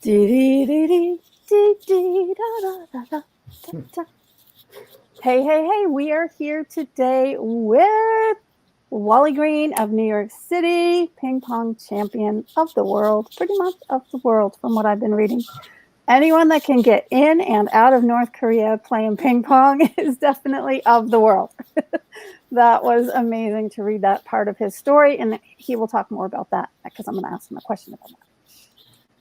Dee-dee-dee-dee, dee-dee-da-da-da-da-da. Hey, we are here today with Wally Green of New York City, ping pong champion of the world, pretty much of the world from what I've been reading. Anyone that can get in and out of North Korea playing ping pong is definitely of the world. That was amazing to read that part of his story, and he will talk more about that because I'm going to ask him a question about that.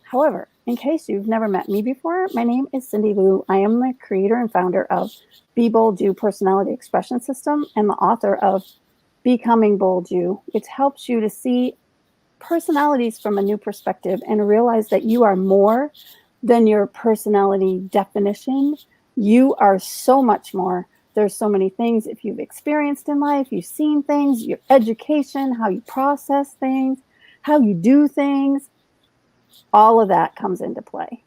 However, in case you've never met me before, my name is Cindy Lou. I am the creator and founder of Be Bold You Personality Expression System and the author of Becoming Bold You, which helps you to see personalities from a new perspective and realize that you are more than your personality definition. You are so much more. There's so many things if you've experienced in life, you've seen things, your education, how you process things, how you do things. All of that comes into play.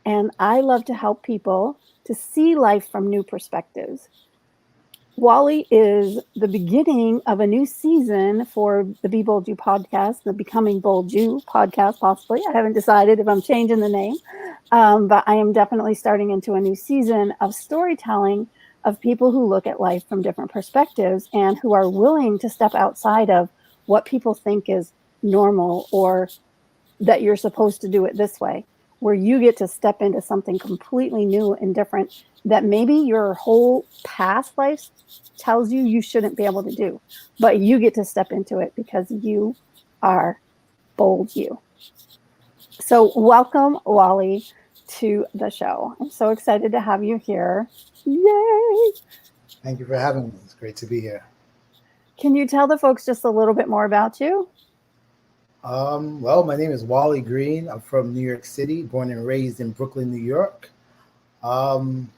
And I love to help people to see life from new perspectives. Wally is the beginning of a new season for the Be Bold You podcast, the Becoming Bold You podcast, possibly. I haven't decided if I'm changing the name, but I am definitely starting into a new season of storytelling of people who look at life from different perspectives and who are willing to step outside of what people think is normal or that you're supposed to do it this way, where you get to step into something completely new and different that maybe your whole past life tells you shouldn't be able to do, but you get to step into it because you are bold you. So welcome, Wally, to the show. I'm so excited to have you here. Yay! Thank you for having me. It's great to be here. Can you tell the folks just a little bit more about you? Well, my name is Wally Green. I'm from New York City, born and raised in Brooklyn, New York. I'm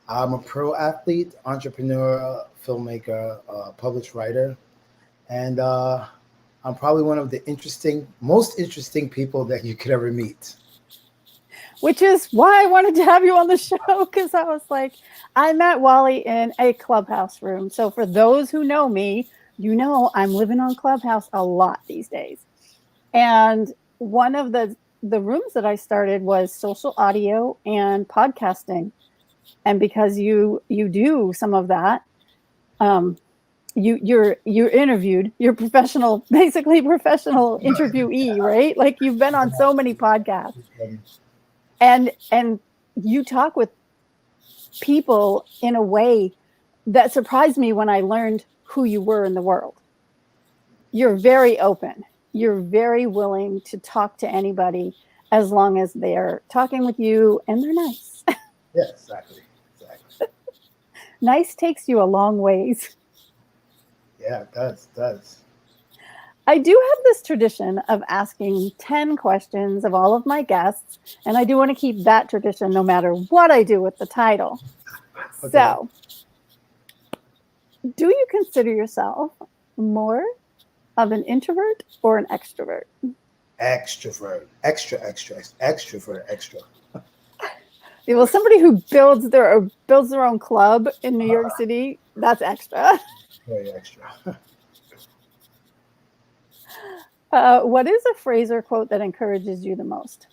a pro athlete, entrepreneur, filmmaker, published writer, and I'm probably one of the most interesting people that you could ever meet. Which is why I wanted to have you on the show, because I was like, I met Wally in a Clubhouse room. So for those who know me, you know I'm living on Clubhouse a lot these days. And one of the rooms that I started was social audio and podcasting. And because you do some of that, you're interviewed, you're basically professional interviewee, right? Like you've been on so many podcasts. And you talk with people in a way that surprised me when I learned who you were in the world. You're very open. You're very willing to talk to anybody as long as they're talking with you and they're nice. Yeah, exactly. Nice takes you a long ways. Yeah, it does. I do have this tradition of asking 10 questions of all of my guests, and I do want to keep that tradition no matter what I do with the title. Okay. So, do you consider yourself more of an introvert or an extrovert? Extrovert. Extra. Well, somebody who builds their own club in New York City, that's extra. Very extra. What is a phrase or quote that encourages you the most?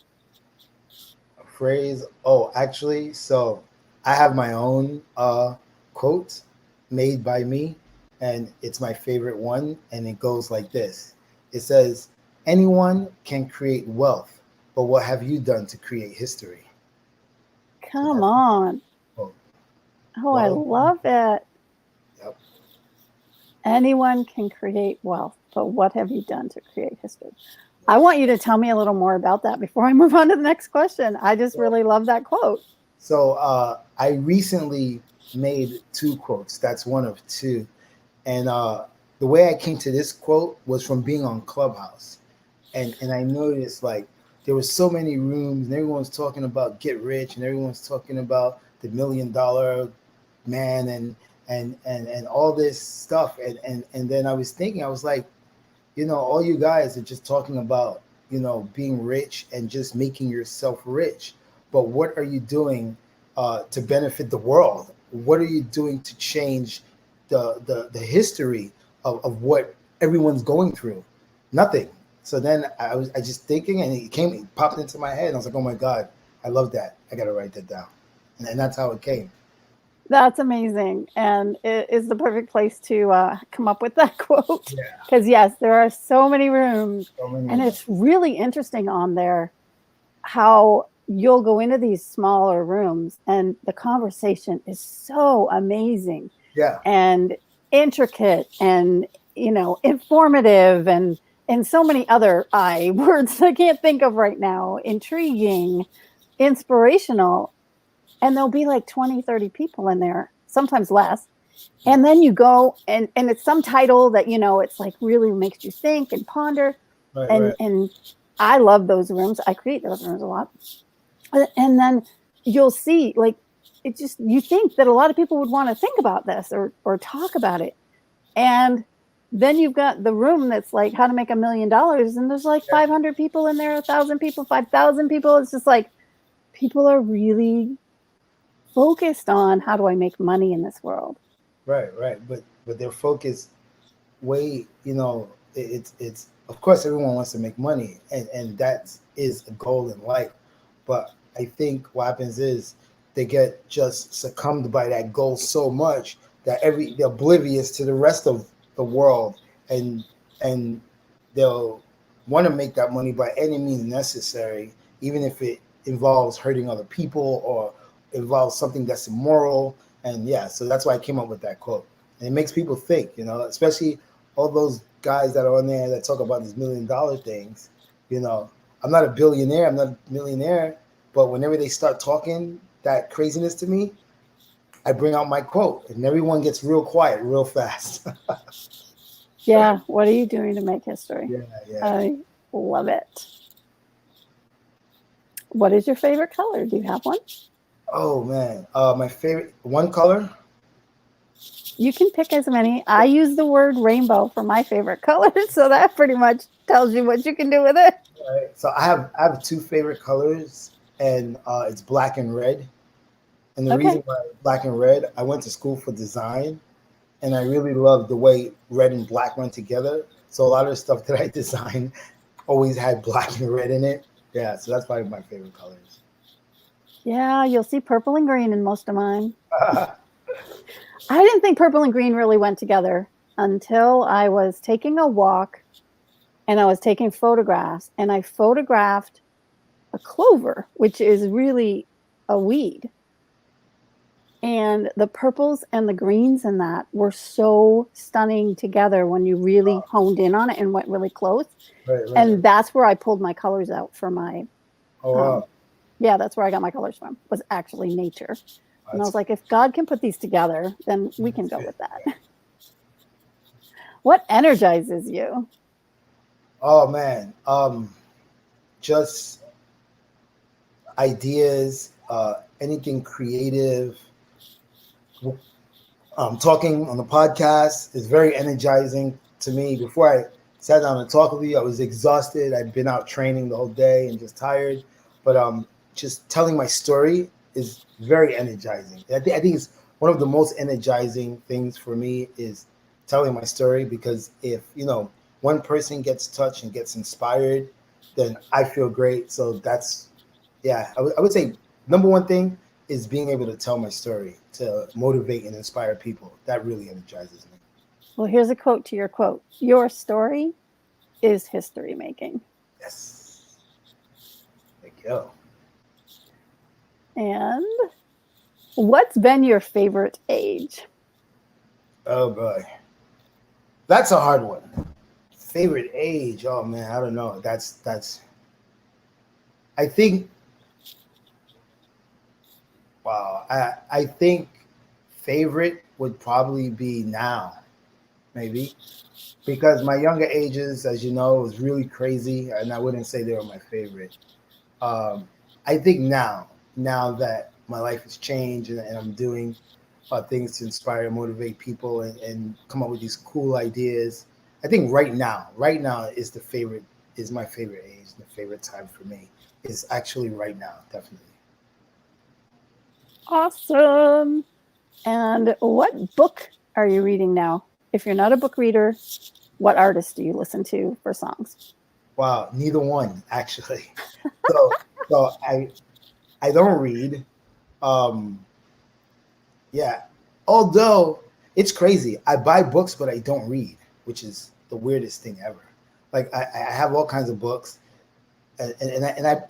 A phrase? Oh, actually, so I have my own quote made by me, and it's my favorite one, and it goes like this. It says, anyone can create wealth, but what have you done to create history? Come on. Oh, I love it. Yep. Anyone can create wealth, but what have you done to create history? I want you to tell me a little more about that before I move on to the next question. I just really love that quote. So I recently made 2 quotes. That's one of 2. And the way I came to this quote was from being on Clubhouse. And I noticed like there were so many rooms and everyone's talking about get rich and everyone's talking about the $1 million man and all this stuff. And then I was thinking, I was like, all you guys are just talking about, being rich and just making yourself rich. But what are you doing to benefit the world? What are you doing to change the history of what everyone's going through? Nothing. So then I just thinking, and it popped into my head, and I was like, oh my god, I love that. I got to write that down, and that's how it came. That's amazing. And it is the perfect place to come up with that quote. Yeah, Because, yes, there are so many rooms. so many And of them. it's really interesting on there how you'll go into these smaller rooms and the conversation is so amazing Yeah, and intricate and, informative and so many other words I can't think of right now, intriguing, inspirational, and there'll be like 20, 30 people in there, sometimes less. And then you go and it's some title that, it's like really makes you think and ponder. right, And right, and I love those rooms. I create those rooms a lot. And then you'll see like it just you think that a lot of people would want to think about this or talk about it. And then you've got the room that's like how to make $1 million, and there's like yeah, 500 people in there, 1,000 people, 5,000 people. It's just like people are really focused on how do I make money in this world. right, right. But their focus way, it's of course everyone wants to make money, and that is a goal in life. But I think what happens is they get just succumbed by that goal so much that they're oblivious to the rest of the world, and they'll want to make that money by any means necessary, even if it involves hurting other people or involves something that's immoral. And yeah, so that's why I came up with that quote. And it makes people think, especially all those guys that are on there that talk about these $1 million things. You know, I'm not a billionaire, I'm not a millionaire, but whenever they start talking that craziness to me, I bring out my quote, and everyone gets real quiet real fast. Yeah. What are you doing to make history? Yeah, yeah. I love it. What is your favorite color? Do you have one? Oh man, my favorite one color. You can pick as many. I use the word rainbow for my favorite color, so that pretty much tells you what you can do with it. Right. So I have two favorite colors, and it's black and red. And the Okay. reason why black and red, I went to school for design, and I really love the way red and black went together. So a lot of the stuff that I designed always had black and red in it. Yeah, so that's probably my favorite colors. Yeah, you'll see purple and green in most of mine. I didn't think purple and green really went together until I was taking a walk and I was taking photographs, and I photographed a clover, which is really a weed. And the purples and the greens in that were so stunning together when you really honed in on it and went really close. Right, right. And that's where I pulled my colors out for my, Oh um, wow, yeah, that's where I got my colors from, was actually nature. And I that's was like, if God can put these together, then we can that's go good. with that. What energizes you? Oh man, just ideas, anything creative. Talking on the podcast is very energizing to me. Before I sat down to talk with you, I was exhausted. I'd been out training the whole day and just tired. But just telling my story is very energizing. I think it's one of the most energizing things for me is telling my story, because if one person gets touched and gets inspired, then I feel great. So that's yeah, I would say number one thing is being able to tell my story to motivate and inspire people. That really energizes me. Well, here's a quote to your quote. Your story is history making. Yes. Thank you. And what's been your favorite age? Oh boy, that's a hard one. Favorite age? Oh man, I don't know. That's. I think. Wow. I think favorite would probably be now, maybe, because my younger ages, as you know, was really crazy, and I wouldn't say they were my favorite. um, I think now that my life has changed, and I'm doing things to inspire and motivate people, and come up with these cool ideas. I think right now is my favorite age, the favorite time for me is actually right now, definitely. Awesome. And what book are you reading now? If you're not a book reader, what artist do you listen to for songs? Wow, neither one actually. So so I don't read. Um, yeah, although it's crazy, I buy books but I don't read, which is the weirdest thing ever. Like I have all kinds of books, and I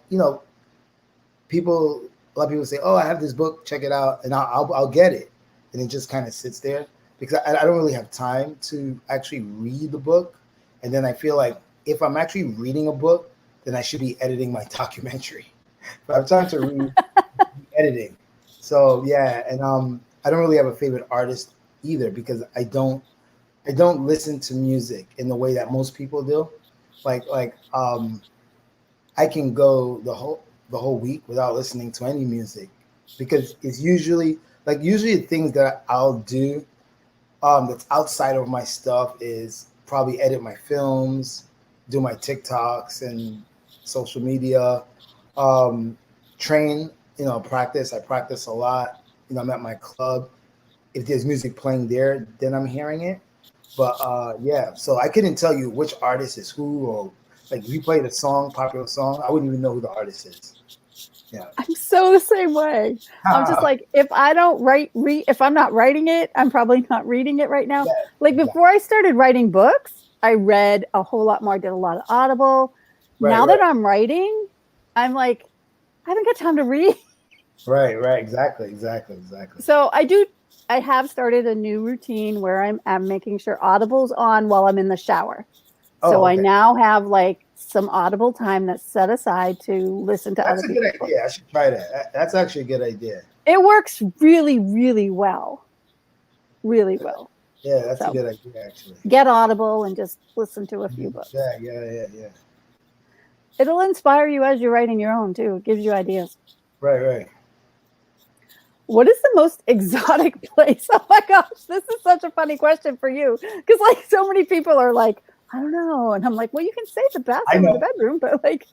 people a lot of people say, "Oh, I have this book, check it out," and I'll get it, and it just kind of sits there because I don't really have time to actually read the book, and then I feel like if I'm actually reading a book, then I should be editing my documentary. If I have time to read, editing. So yeah, and I don't really have a favorite artist either because I don't listen to music in the way that most people do. Like I can go the whole week without listening to any music because it's usually the things that I'll do that's outside of my stuff is probably edit my films, do my TikToks and social media, um, train, practice. I practice a lot. I'm at my club. If there's music playing there, then I'm hearing it. But yeah, so I couldn't tell you which artist is who, or like if you played a song, popular song, I wouldn't even know who the artist is. Yeah. I'm so the same way. I'm just like, if I don't if I'm not writing it, I'm probably not reading it right now. Yeah, Like exactly. before I started writing books, I read a whole lot more. I did a lot of Audible. Right, Now that right, I'm writing, I'm like, I haven't got time to read. right. Exactly, exactly, exactly. So I have started a new routine where I'm making sure Audible's on while I'm in the shower. Oh, So I okay. now have like some Audible time that's set aside to listen to other That's a good people's books. idea. I should try that. That's actually a good idea. It works really, really well. Really well. Yeah, that's a So good idea, actually. get Audible and just listen to a few books. Yeah. It'll inspire you as you're writing your own too. It gives you ideas. Right. What is the most exotic place? Oh my gosh, this is such a funny question for you. Because like so many people are like, I don't know. And I'm like, well, you can say the I bathroom or the know. bedroom, but like,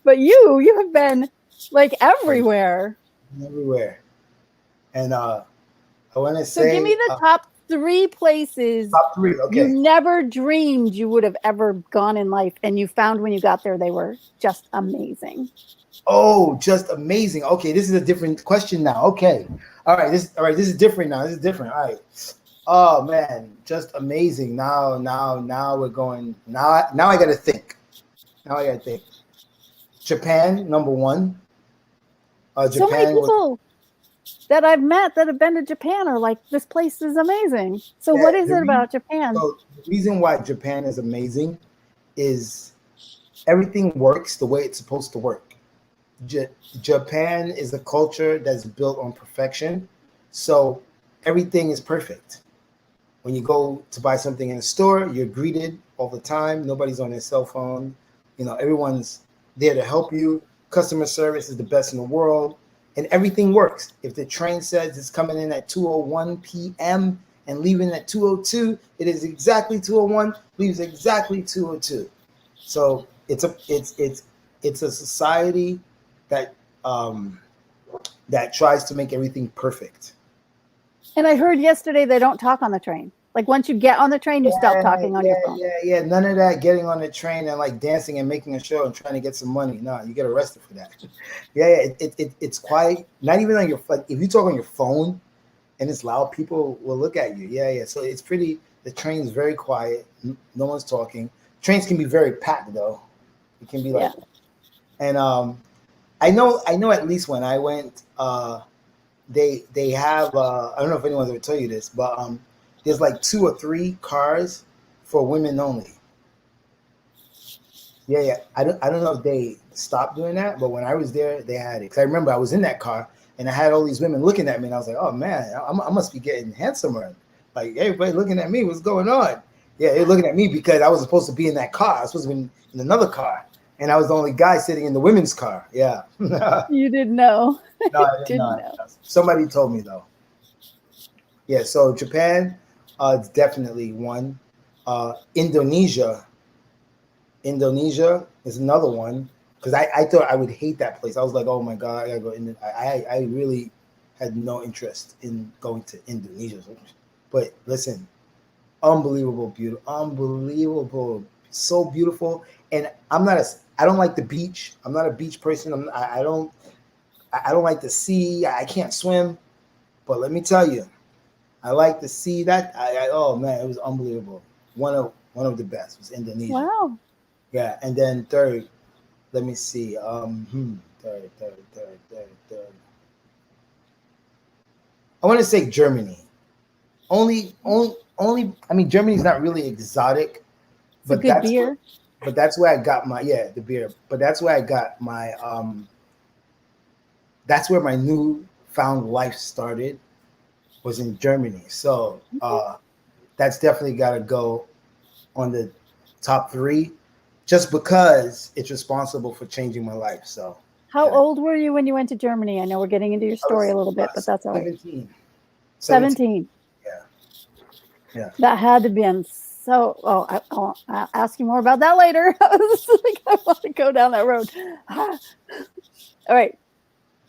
but you have been like everywhere. Everywhere. And I want to So give me say the top 3 places top three. you Okay. never dreamed you would have ever gone in life, and you found when you got there they were just amazing. Oh, just amazing. Okay, this is a different question now. Okay. All right. This is different now. This is different. All right. Oh man, just amazing. Now we're going. Now I gotta think. Now I gotta think. Japan, number one. So many Japan was people that I've met that have been to Japan are like, this place is amazing. So yeah. what is it about Japan? So the reason why Japan is amazing is everything works the way it's supposed to work. J- Japan is a culture that's built on perfection, so everything is perfect. When you go to buy something in a store, you're greeted all the time. Nobody's on their cell phone. Everyone's there to help you. Customer service is the best in the world, and everything works. If the train says it's coming in at 2:01 p.m. and leaving at 2:02, it is exactly 2:01, leaves exactly 2:02. So it's a society that um, that tries to make everything perfect. And I heard yesterday they don't talk on the train. Like once you get on the train, you stop talking on your phone. Yeah. None of that getting on the train and like dancing and making a show and trying to get some money. No, you get arrested for that. It's quite not even on your like if you talk on your phone and it's loud, people will look at you. Yeah. So it's pretty. The train's very quiet. No one's talking. Trains can be very packed though. It can be like, Yeah. and I know at least when I went, they have I don't know if anyone's ever told you this, but there's like 2 or 3 cars for women only. Yeah. I don't know if they stopped doing that, but when I was there, they had it. Because I remember I was in that car and I had all these women looking at me, and I was like, oh man, I must be getting handsomer. Like everybody looking at me, what's going on? Yeah, they're looking at me because I was supposed to be in that car. I was supposed to be in another car, and I was the only guy sitting in the women's car. Yeah. No, You didn't know. I didn't Didn't know. know. Somebody told me though. Yeah, so Japan, it's definitely one. Indonesia, Indonesia is another one because I thought I would hate that place. I was like, oh my god, I gotta go. I really had no interest in going to Indonesia, but listen, unbelievable, beautiful, unbelievable, so beautiful, and I don't like the beach. I'm not a beach person. I don't like the sea. I can't swim. But let me tell you, I like the sea. Oh man, it was unbelievable. One of the best was Indonesia. Wow. Yeah, and then third, let me see. Third. I want to say Germany. Only. I mean, Germany's not really exotic, It's a but good beer. that's where I got my the beer. But that's where I got my That's where my new found life started. Was in Germany. So that's definitely got to go on the top 3, just because it's responsible for changing my life. So. How Yeah. old were you when you went to Germany? I know we're getting into your story a little bit, but that's all right. 17. 17. Yeah. Yeah. That had to be so. I'll ask you more about that later. I want to go down that road. All right.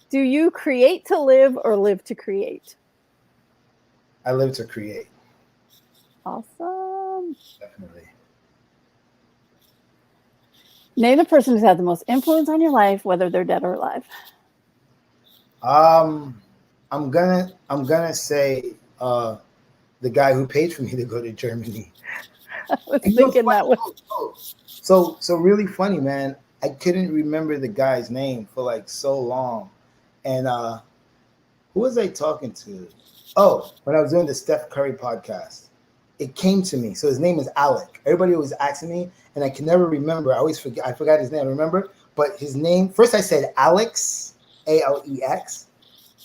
Do you create to live or live to create? I live to create. Awesome. Definitely. Name the person who's had the most influence on your life, whether they're dead or alive. I'm gonna say the guy who paid for me to go to Germany. I was thinking that was so really funny, man. I couldn't remember the guy's name for like so long, and who was I talking to? Oh, when I was doing the Steph Curry podcast, it came to me. So his name is Alec. Everybody was asking me, and I can never remember. I always forget. I forgot his name. I remember, but his name. First, I said Alex, Alex,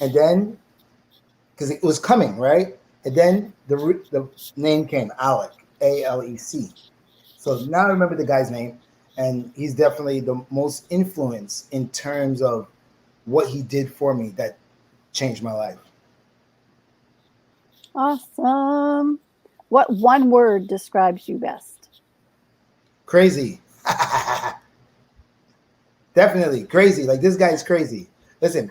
and then because it was coming right, and then the name came Alec, Alec. So now I remember the guy's name, and he's definitely the most influence in terms of what he did for me that changed my life. awesome. What one word describes you best? Crazy. Definitely crazy. Like this guy's crazy. Listen,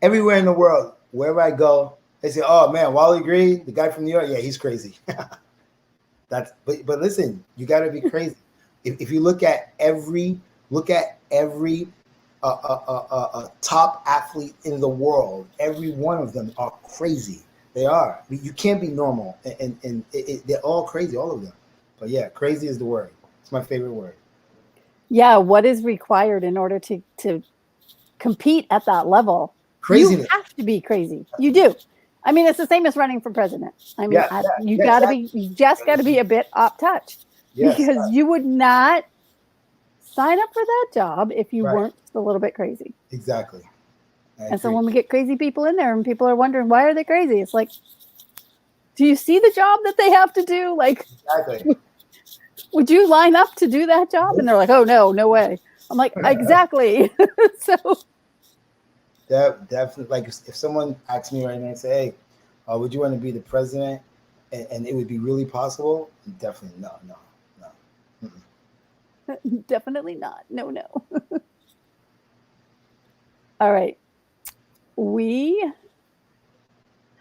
everywhere in the world, wherever I go, they say, "Oh man, Wally Green, the guy from New York, yeah, he's crazy." But listen, you got to be crazy. If you look at every top athlete in the world, every one of them are crazy. They are. You can't be normal, and they're all crazy, all of them. But yeah, crazy is the word. It's my favorite word. Yeah, what is required in order to compete at that level? Craziness. You have to be crazy. You do. I mean, it's the same as running for president. I mean, you just got to be a bit up touched, because you would not sign up for that job if you weren't just a little bit crazy. Exactly. And so when we get crazy people in there and people are wondering, why are they crazy? It's like, do you see the job that they have to do? Like, exactly. Would you line up to do that job? And they're like, oh, no way. I'm like, exactly. So definitely, like if someone asked me right now and say, hey, would you want to be the president, and it would be really possible? Definitely no. Definitely not. No. All right. We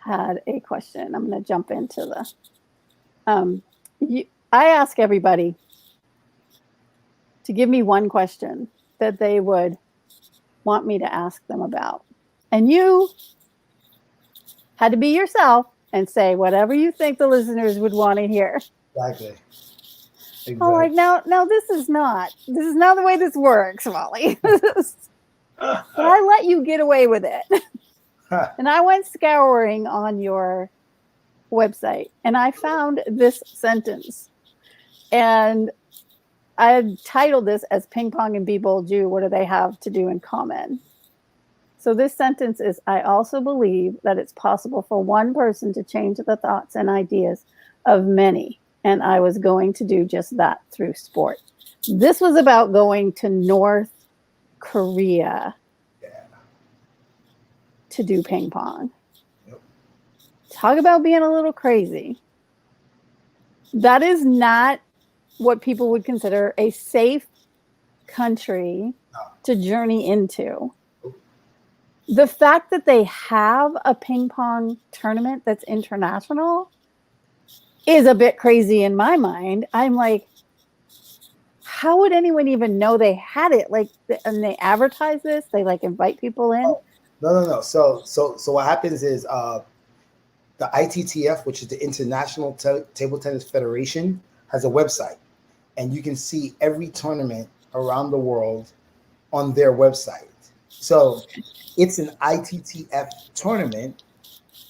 had a question. I'm going to jump into the I ask everybody to give me one question that they would want me to ask them about. And you had to be yourself and say whatever you think the listeners would want to hear. Exactly. I'm like, no, this is not the way this works, Wally. But I let you get away with it. And I went scouring on your website and I found this sentence. And I had titled this as Ping Pong and Be Bold You. What do they have to do in common? So this sentence is, I also believe that it's possible for one person to change the thoughts and ideas of many. And I was going to do just that through sport. This was about going to North Korea to do ping pong. Yep. Talk about being a little crazy. That is not what people would consider a safe country to journey into. The fact that they have a ping pong tournament that's international is a bit crazy in my mind. I'm like, how would anyone even know they had it? Like, and they advertise this, they like invite people in. Oh, no. So what happens is the ITTF, which is the International Table Tennis Federation, has a website, and you can see every tournament around the world on their website. So it's an ITTF tournament,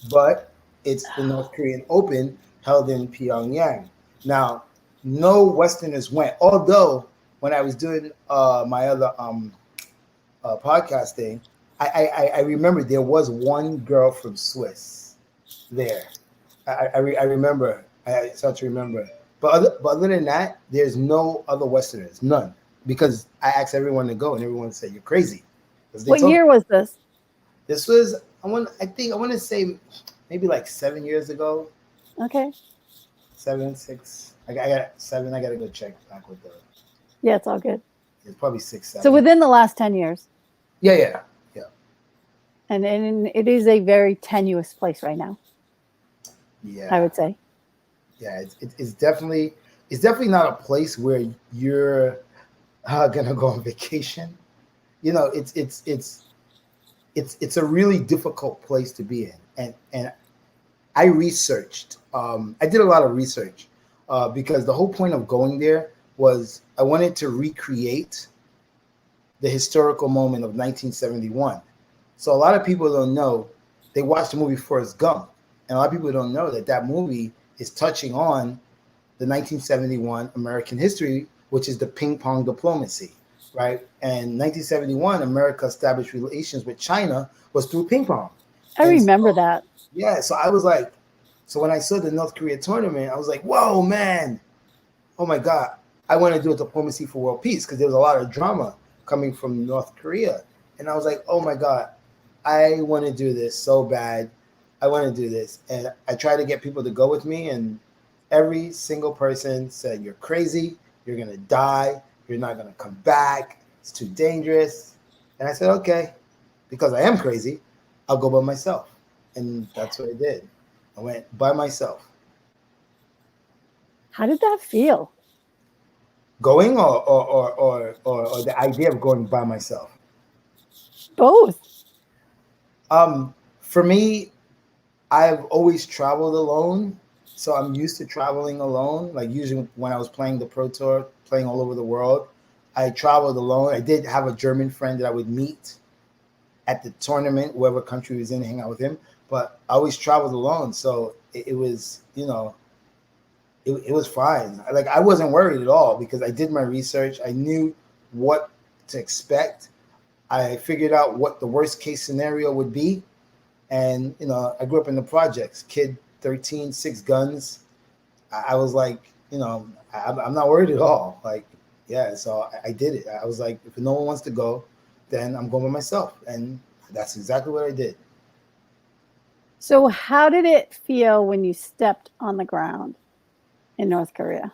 but it's the North Korean Open held in Pyongyang. Now, no Westerners went, although when I was doing my other podcast thing, I remember there was one girl from Swiss there. I remember. I start to remember. But other than that, there's no other Westerners, none. Because I asked everyone to go, and everyone said you're crazy. What year was this? This was I want to say maybe like 7 years ago. Okay. 7, 6. I got 7. I got to go check back with the. Yeah, it's all good. It's probably 6, 7. So within the last 10 years. Yeah. And it is a very tenuous place right now. Yeah, I would say. Yeah, it's definitely not a place where you're gonna go on vacation. You know, it's a really difficult place to be in, and I researched. I did a lot of research because the whole point of going there was I wanted to recreate the historical moment of 1971. So a lot of people don't know. They watched the movie Forrest Gump, and a lot of people don't know that movie is touching on the 1971 American history, which is the ping pong diplomacy, right? And 1971, America established relations with China was through ping pong. I remember that. Yeah, so I was like, so when I saw the North Korea tournament, I was like, whoa, man, oh my God, I want to do a diplomacy for world peace because there was a lot of drama coming from North Korea. And I was like, oh my God, I want to do this so bad. I want to do this. And I tried to get people to go with me, and every single person said, you're crazy. You're going to die. You're not going to come back. It's too dangerous. And I said, okay, because I am crazy, I'll go by myself. And that's what I did. I went by myself. How did that feel? Going or the idea of going by myself? Both. For me, I've always traveled alone, so I'm used to traveling alone. Like usually when I was playing the Pro Tour, playing all over the world, I traveled alone. I did have a German friend that I would meet at the tournament, wherever country was in, hang out with him. But I always traveled alone, so it was, you know, it was fine. Like I wasn't worried at all because I did my research. I knew what to expect. I figured out what the worst case scenario would be. And, you know, I grew up in the projects, kid 13, 6 guns. I was like, you know, I'm not worried at all. Like, yeah, so I did it. I was like, if no one wants to go, then I'm going by myself. And that's exactly what I did. So how did it feel when you stepped on the ground in North Korea?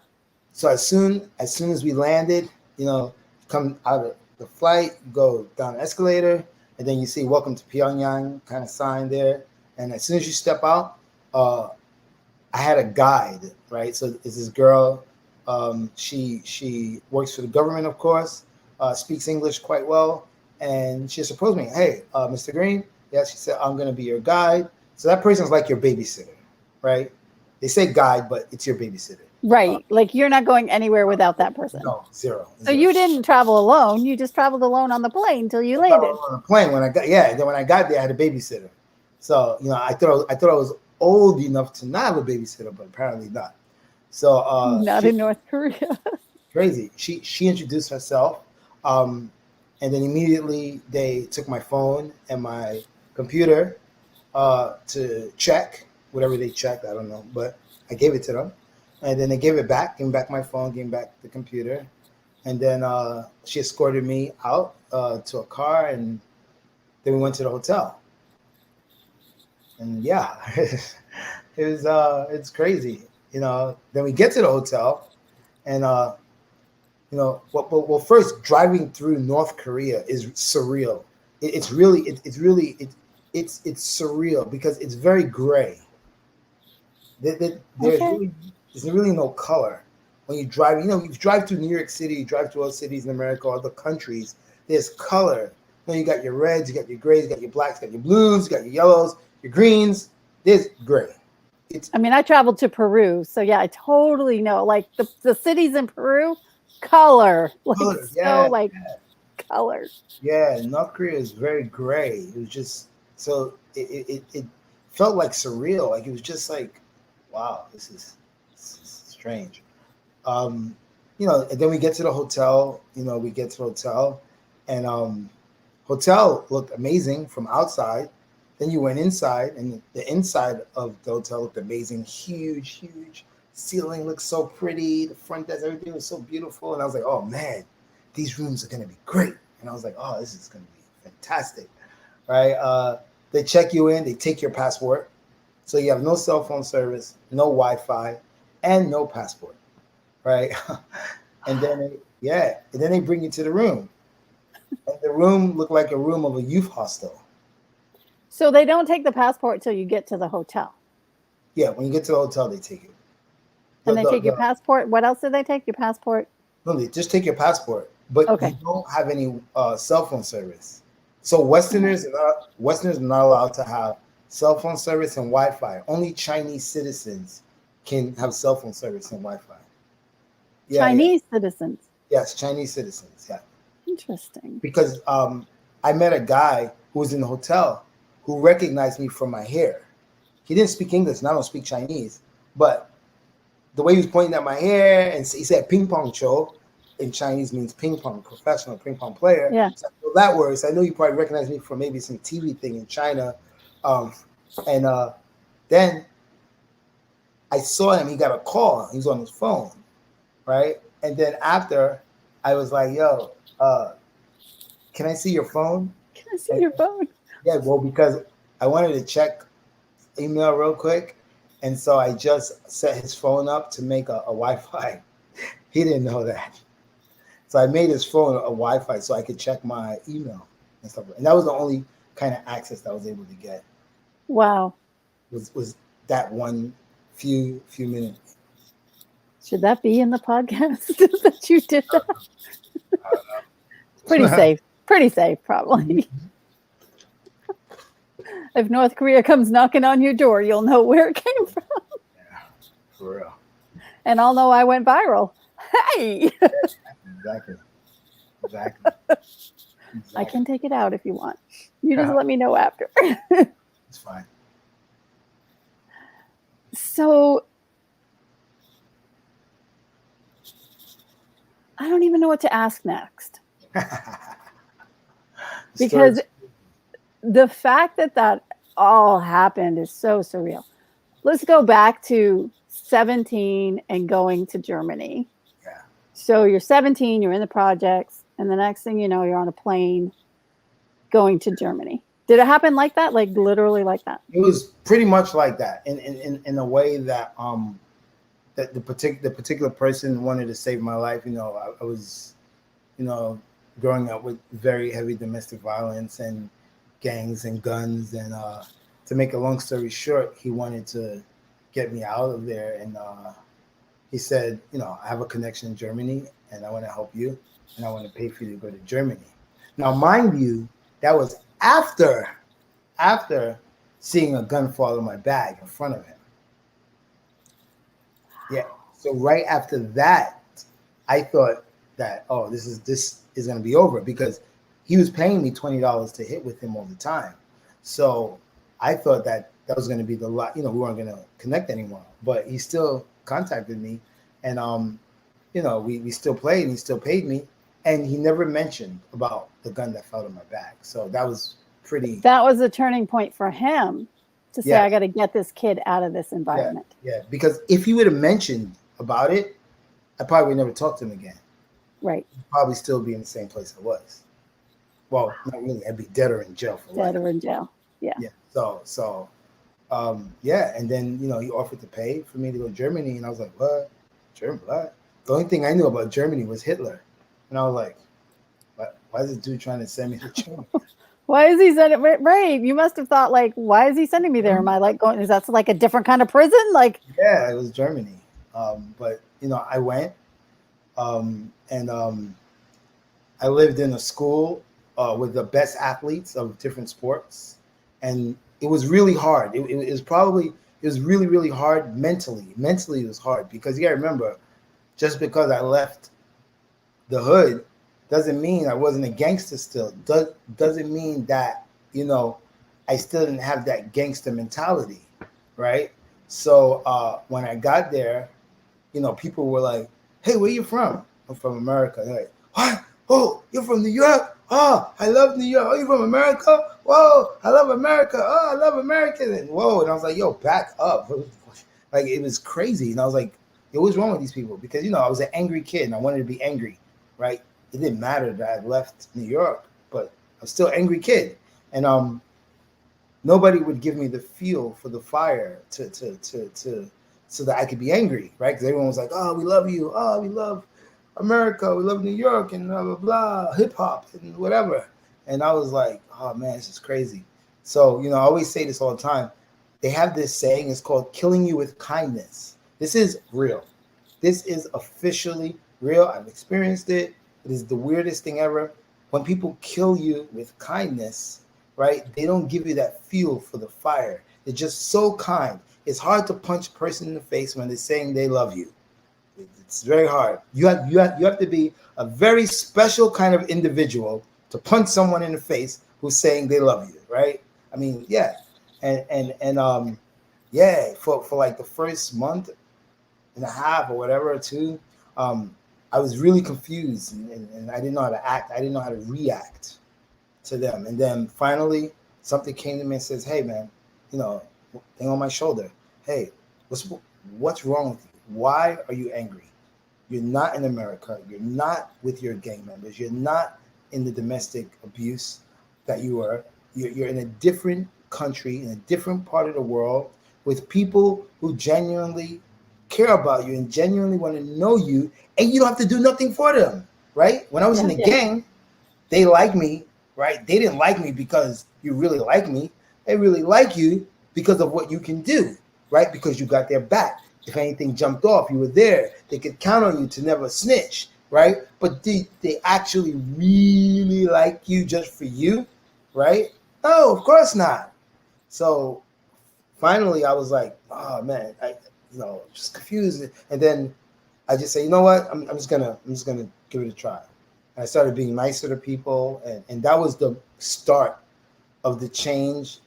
So as soon as we landed, you know, come out of the flight, go down the escalator, and then you see "Welcome to Pyongyang" kind of sign there. And as soon as you step out, I had a guide, right? So it's this girl. She works for the government, of course, speaks English quite well, and she just approached me. Hey, Mr. Green. Yeah, she said, I'm going to be your guide. So that person's like your babysitter, right? They say guide, but it's your babysitter. Right. Like you're not going anywhere without that person. No, zero. So you didn't travel alone. You just traveled alone on the plane until you landed. On the plane when I got then when I got there, I had a babysitter. So you know, I thought I was old enough to not have a babysitter, but apparently not. So not in North Korea. Crazy. She introduced herself, and then immediately they took my phone and my computer to check whatever they checked. I don't know, but I gave it to them. And then they gave me back my phone, gave me back the computer. And then she escorted me out to a car, and then we went to the hotel. And yeah, it's crazy. You know, then we get to the hotel, and you know, well, first driving through North Korea is surreal. It's surreal because it's very gray. There's really no color. when you drive, you drive through New York City, you drive through all cities in America, other countries, there's color. You got your reds, you got your grays, you got your blacks, you got your blues, you got your yellows, your greens. There's gray. I traveled to Peru, so yeah, I totally know. Like the cities in Peru, color, Color, color. Yeah, North Korea is very gray. It was just so it felt like surreal. Like it was just like, wow, this is strange. Um, and then we get to the hotel. And hotel looked amazing from outside. Then you went inside, and the inside of the hotel looked amazing. Huge, huge ceiling looked so pretty. The front desk, everything was so beautiful. And I was like, oh man, these rooms are gonna be great. And I was like, oh, this is gonna be fantastic, right? They check you in, they take your passport, so you have no cell phone service, no Wi-Fi, and no passport, right? And then they bring you to the room, and the room looked like a room of a youth hostel. So they don't take the passport till you get to the hotel. Yeah, when you get to the hotel, they take it. And they take your passport. What else did they take? Your passport? No, they just take your passport, but okay. You don't have any cell phone service. So Westerners are not allowed to have cell phone service and Wi-Fi. Only Chinese citizens can have cell phone service and Wi-Fi. Chinese citizens? Yes, Chinese citizens, yeah. Interesting. Because I met a guy who was in the hotel who recognized me from my hair. He didn't speak English, and I don't speak Chinese, but the way he was pointing at my hair, and he said "ping pong show" in Chinese means ping pong, professional ping pong player. Yeah. So I know that word. So I know you probably recognize me from maybe some TV thing in China. Then I saw him. He got a call. He was on his phone, right? And then after, I was like, "Yo, can I see your phone?" Can I see your phone? Yeah, well, because I wanted to check email real quick. And so I just set his phone up to make a Wi-Fi. He didn't know that. So I made his phone a Wi-Fi so I could check my email and stuff. And that was the only kind of access that I was able to get. Wow. Was that one few minutes. Should that be in the podcast that you did that? Pretty safe. Pretty safe, probably. If North Korea comes knocking on your door, you'll know where it came from. Yeah, for real. And I'll know I went viral. Hey! Exactly. I can take it out if you want. You just let me know after. It's fine. So, I don't even know what to ask next. Because the fact that all happened is so surreal. Let's go back to 17 and going to Germany. Yeah. So you're 17, you're in the projects, and the next thing you know, you're on a plane going to Germany. Did it happen like that? Like literally like that? It was pretty much like that in a way that that the particular person wanted to save my life. I was, growing up with very heavy domestic violence and gangs and guns, and to make a long story short, he wanted to get me out of there, and he said, I have a connection in Germany, and I want to help you, and I want to pay for you to go to Germany. Now, mind you, that was after seeing a gun fall in my bag in front of him. Yeah. So right after that, I thought that, oh, this is going to be over, because he was paying me $20 to hit with him all the time. So I thought that was going to be the lot. We weren't going to connect anymore. But he still contacted me, and we still played, and he still paid me, and he never mentioned about the gun that fell in my bag. So that was pretty. That was a turning point for him to say, I got to get this kid out of this environment. Yeah, because if he would have mentioned about it, I probably would never talk to him again. Right. I'd probably still be in the same place I was. Well, not really. I'd be dead or in jail for life. Dead or in jail. Yeah. Yeah. So, and then he offered to pay for me to go to Germany, and I was like, what? Germany? What? The only thing I knew about Germany was Hitler, and I was like, why is this dude trying to send me to Germany? Why is he sending? Right. You must have thought, like, why is he sending me there? Am I like going? Is that like a different kind of prison? Like, yeah, it was Germany. But I went, and I lived in a school with the best athletes of different sports, and it was really hard. It was probably it was really really hard mentally. Mentally, it was hard because you got to remember, just because I left the hood doesn't mean I wasn't a gangster still. Doesn't mean that I still didn't have that gangster mentality, right? So when I got there, people were like, "Hey, where you from?" I'm from America. They're like, "What? Oh, you're from New York? Oh, I love New York. Oh, you're from America? Whoa, I love America. Oh, I love America." And whoa, and I was like, "Yo, back up!" Like it was crazy, and I was like, "Yo, what's wrong with these people?" Because I was an angry kid, and I wanted to be angry, right? It didn't matter that I left New York, but I was still an angry kid, and nobody would give me the fuel for the fire to so that I could be angry, right? Because everyone was like, "Oh, we love you. Oh, we love America. We love New York and blah blah blah, hip hop and whatever." And I was like, "Oh man, this is crazy." So I always say this all the time. They have this saying. It's called "killing you with kindness." This is real. This is officially real. I've experienced it. It is the weirdest thing ever. When people kill you with kindness, right? They don't give you that fuel for the fire. They're just so kind. It's hard to punch a person in the face when they're saying they love you. It's very hard. You have to be a very special kind of individual to punch someone in the face who's saying they love you, right? I mean, yeah, and yeah, for like the first month and a half or whatever or two, I was really confused and I didn't know how to act. I didn't know how to react to them. And then finally, something came to me and says, "Hey, man, you know, thing on my shoulder. Hey, what's wrong with you? Why are you angry? You're not in America. You're not with your gang members. You're not in the domestic abuse that you were. You're in a different country, in a different part of the world, with people who genuinely care about you and genuinely want to know you, and you don't have to do nothing for them, right? When I was in the gang, they like me, right? They didn't like me because you really like me. They really like you because of what you can do, right? Because you got their back. If anything jumped off, you were there. They could count on you to never snitch, right? But they actually really like you just for you, right? No, of course not. So finally, I was like, oh man, just confused. And then I just say, you know what? I'm just gonna give it a try. And I started being nicer to people, and that was the start of the change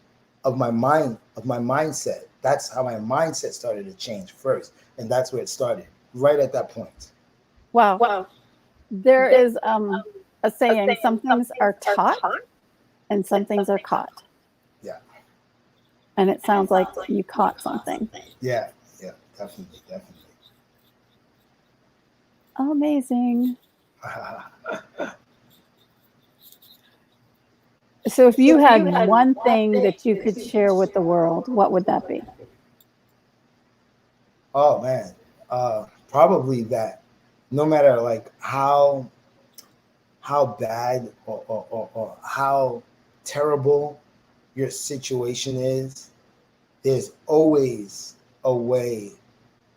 of my mindset. That's how my mindset started to change first, and that's where it started. Right at that point. Wow. There is a saying, some things are taught and some things are caught. Yeah. And it sounds like you caught something. Yeah. Yeah. Definitely. Definitely. Amazing. So if you had one thing that you could share with the world, what would that be? Oh man, probably that. No matter like how bad or how terrible your situation is, there's always a way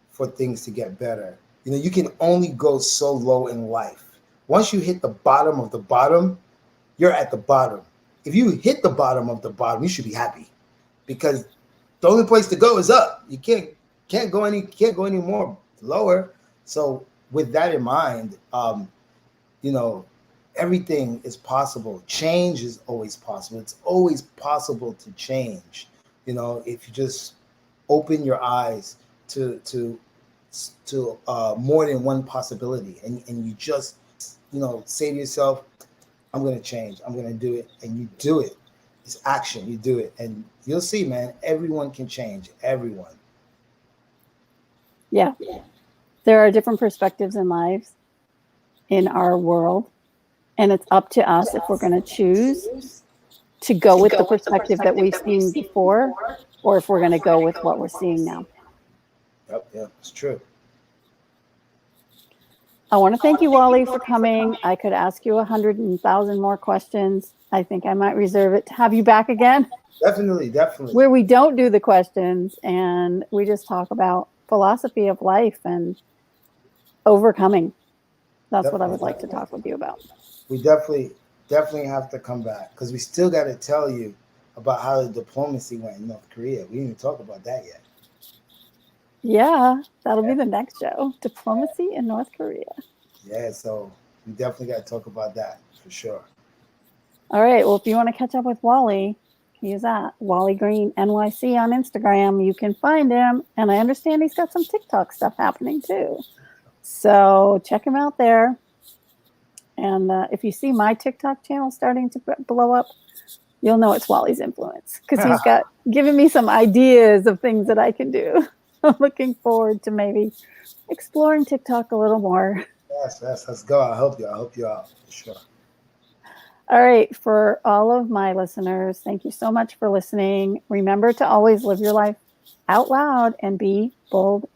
for things to get better. You can only go so low in life. Once you hit the bottom of the bottom, you're at the bottom. If you hit the bottom of the bottom, you should be happy because the only place to go is up. You can't go any more lower. So with that in mind, you know, everything is possible. Change is always possible. It's always possible to change. If you just open your eyes to more than one possibility, and you just say to yourself, "I'm gonna change. I'm gonna do it," and you do it. It's action. You do it, and you'll see, man. Everyone can change. Everyone. Yeah. There are different perspectives in lives, in our world. And it's up to us if we're going to choose to go with the perspective that we've seen before, or if we're going to go with what we're seeing now. Yep, it's true. I want to thank you, Wally, for coming. I could ask you 100,000 more questions. I think I might reserve it to have you back again. Definitely. Where we don't do the questions and we just talk about philosophy of life and overcoming. That's what I Definitely, would like to definitely. talk with you about. We definitely have to come back because we still got to tell you about how the diplomacy went in North Korea. We didn't even talk about that yet. Yeah, that'll Yeah, be the next show. Diplomacy in North Korea. yeah. So we definitely got to talk about that for sure. All right. Well, if you want to catch up with Wally, he's at Wally Green NYC on Instagram. You can find him. And I understand he's got some TikTok stuff happening too. So check him out there. And if you see my TikTok channel starting to blow up, you'll know it's Wally's influence because he's got given me some ideas of things that I can do. I'm looking forward to maybe exploring TikTok a little more. Yes, yes. Let's go. I'll help you. I'll help you out for sure. All right, for all of my listeners, thank you so much for listening. Remember to always live your life out loud and be bold